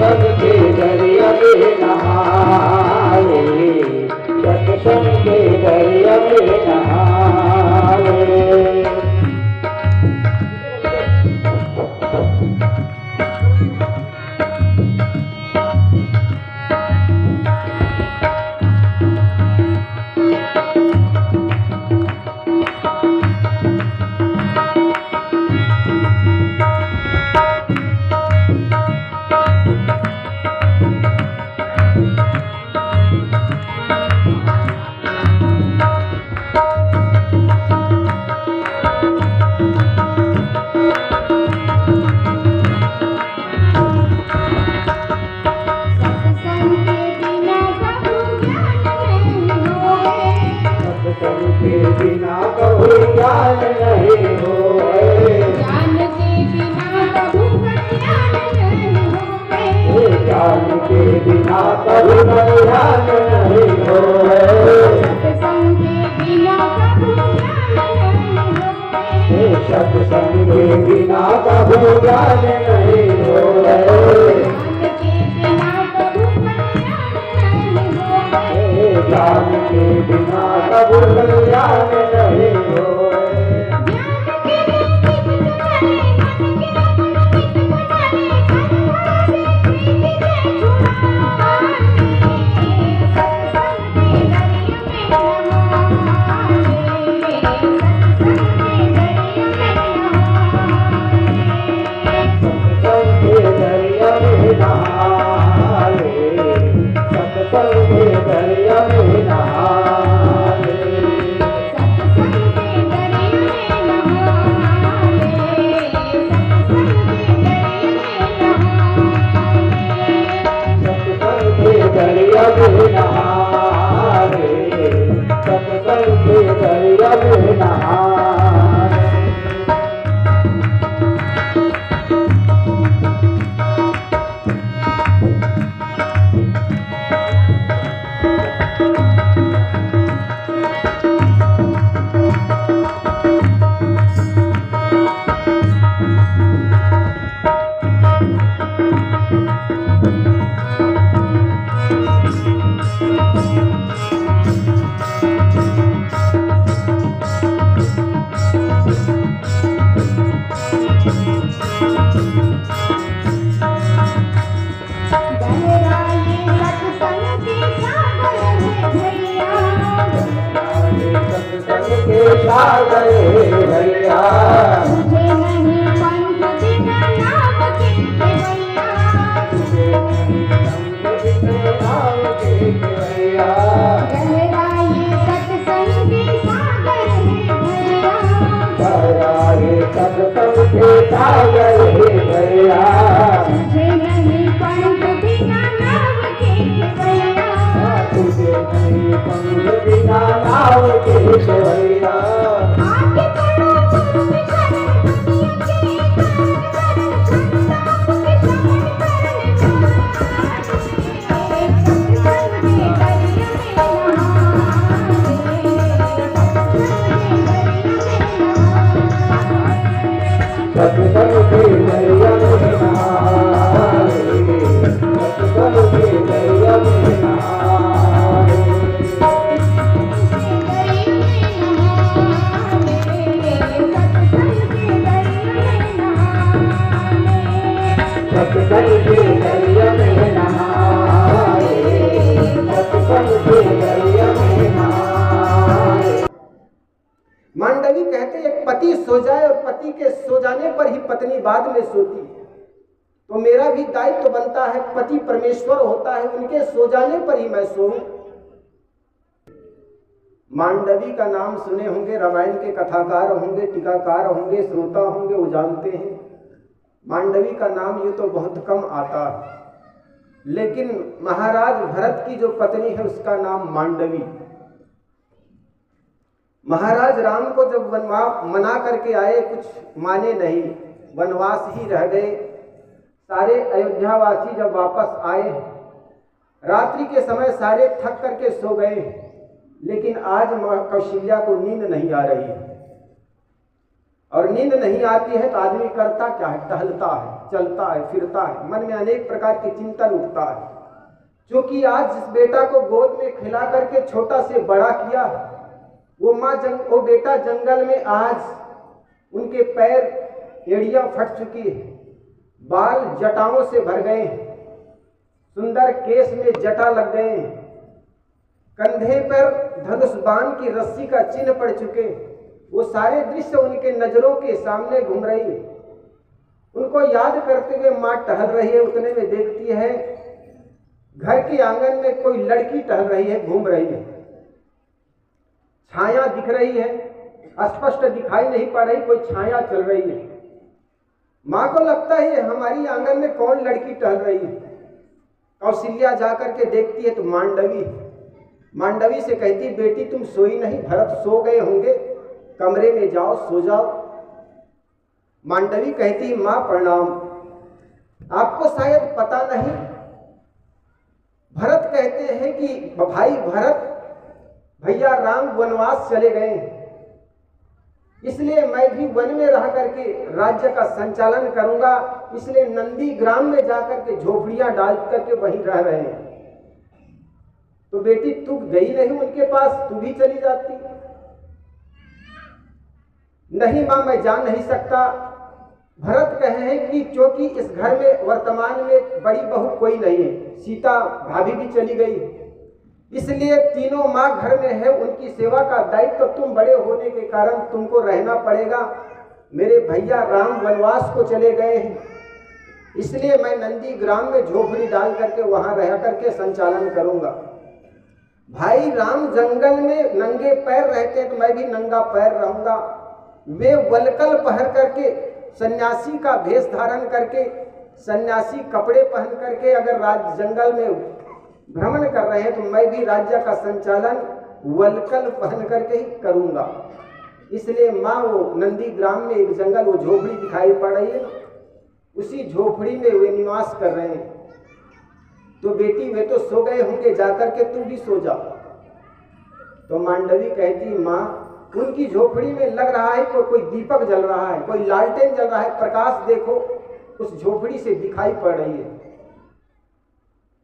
सत्संग के दरिया में नहाए, सत्संग के दरिया में नहाए। सत्संग के बिना कबू ज्ञान नहीं होए, ज्ञान के बिना कबू ज्ञान नहीं होए। मांडवी कहते एक पति सो जाए और पति के सो जाने पर ही पत्नी बाद में सोती है, तो मेरा भी दायित्व बनता है, पति परमेश्वर होता है, उनके सो जाने पर ही मैं सोऊं। मांडवी का नाम सुने होंगे, रामायण के कथाकार होंगे, टीकाकार होंगे, श्रोता होंगे, वो जानते हैं। मांडवी का नाम ये तो बहुत कम आता है, लेकिन महाराज भरत की जो पत्नी है उसका नाम मांडवी। महाराज राम को जब वनवास मना करके आए, कुछ माने नहीं, वनवास ही रह गए। सारे अयोध्यावासी जब वापस आए, रात्रि के समय सारे थक करके सो गए, लेकिन आज मां कौशल्या को नींद नहीं आ रही है। और नींद नहीं आती है तो आदमी करता क्या है, टहलता है, चलता है, फिरता है, मन में अनेक प्रकार की चिंतन उठता है। क्योंकि आज जिस बेटा को गोद में खिला करके छोटा से बड़ा किया, वो बेटा जंगल में आज उनके पैर एड़ियां फट चुकी है, बाल जटाओं से भर गए हैं, सुंदर केस में जटा लग गए हैं, कंधे पर धनुष बाण की रस्सी का चिन्ह पड़ चुके हैं। वो सारे दृश्य उनके नजरों के सामने घूम रही है। उनको याद करते हुए माँ टहल रही है। उतने में देखती है घर के आंगन में कोई लड़की टहल रही है, घूम रही है, छाया दिख रही है, स्पष्ट दिखाई नहीं पड़ रही, कोई छाया चल रही है। माँ को लगता है हमारी आंगन में कौन लड़की टहल रही है। कौशल्या जाकर के देखती है तो मांडवी से कहती, बेटी तुम सोई नहीं, भरत सो गए होंगे, कमरे में जाओ, सो जाओ। मांडवी कहती, माँ प्रणाम, आपको शायद पता नहीं, भरत कहते हैं कि भाई भरत, भैया राम वनवास चले गए, इसलिए मैं भी वन में रह करके राज्य का संचालन करूंगा, इसलिए नंदी ग्राम में जाकर के झोपड़ियां डाल करके वहीं रह रहे हैं। तो बेटी तू गई नहीं उनके पास, तू भी चली जाती। नहीं मां, मैं जा नहीं सकता। भरत कहे कि क्योंकि इस घर में वर्तमान में बड़ी बहू कोई नहीं है, सीता भाभी भी चली गई, इसलिए तीनों माँ घर में है, उनकी सेवा का दायित्व तुम बड़े होने के कारण तुमको रहना पड़ेगा। मेरे भैया राम वनवास को चले गए हैं, इसलिए मैं नंदी ग्राम में झोपड़ी डाल करके वहां रह करके संचालन करूंगा। भाई राम जंगल में नंगे पैर रहते हैं तो मैं भी नंगा पैर रहूंगा। वे वलकल पहन करके, सन्यासी का भेष धारण करके, सन्यासी कपड़े पहन करके अगर जंगल में भ्रमण कर रहे हैं तो मैं भी राज्य का संचालन वलकल पहन करके ही करूंगा। इसलिए माँ वो नंदी ग्राम में एक जंगल, वो झोपड़ी दिखाई पड़ रही है, उसी झोपड़ी में वे निवास कर रहे हैं। तो बेटी वे तो सो गए होंगे, जाकर के तू भी सो जा। तो मांडवी कहती, माँ उनकी झोपड़ी में लग रहा है कोई दीपक जल रहा है, कोई लालटेन जल रहा है, प्रकाश देखो उस झोपड़ी से दिखाई पड़ रही है।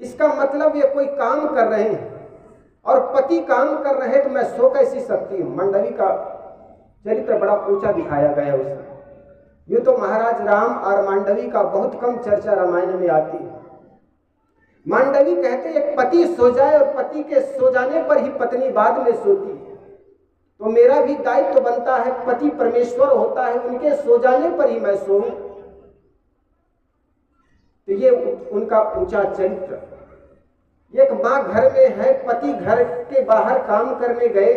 इसका मतलब ये कोई काम कर रहे हैं और पति काम कर रहे हैं, तो मैं सो कैसी सकती हूँ। मांडवी का चरित्र बड़ा ऊंचा दिखाया गया उसमें। यूँ तो महाराज राम और मांडवी का बहुत कम चर्चा रामायण में आती है। मांडवी कहते एक पति सो जाए और पति के सो जाने पर ही पत्नी बाद में सोती है, तो मेरा भी दायित्व बनता है, पति परमेश्वर होता है, उनके सो जाने पर ही मैं सोऊं। तो ये उनका ऊंचा चरित्र। एक माँ घर में है, पति घर के बाहर काम करने गए,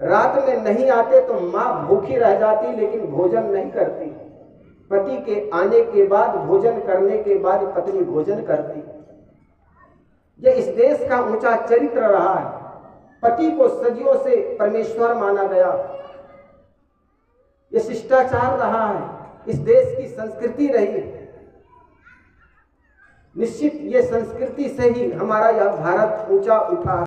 रात में नहीं आते तो माँ भूखी रह जाती, लेकिन भोजन नहीं करती। पति के आने के बाद, भोजन करने के बाद पत्नी भोजन करती। ये इस देश का ऊंचा चरित्र रहा है। पति को सदियों से परमेश्वर माना गया, ये शिष्टाचार रहा है, इस देश की संस्कृति रही। निश्चित ये संस्कृति से ही हमारा यह भारत ऊंचा उठा है।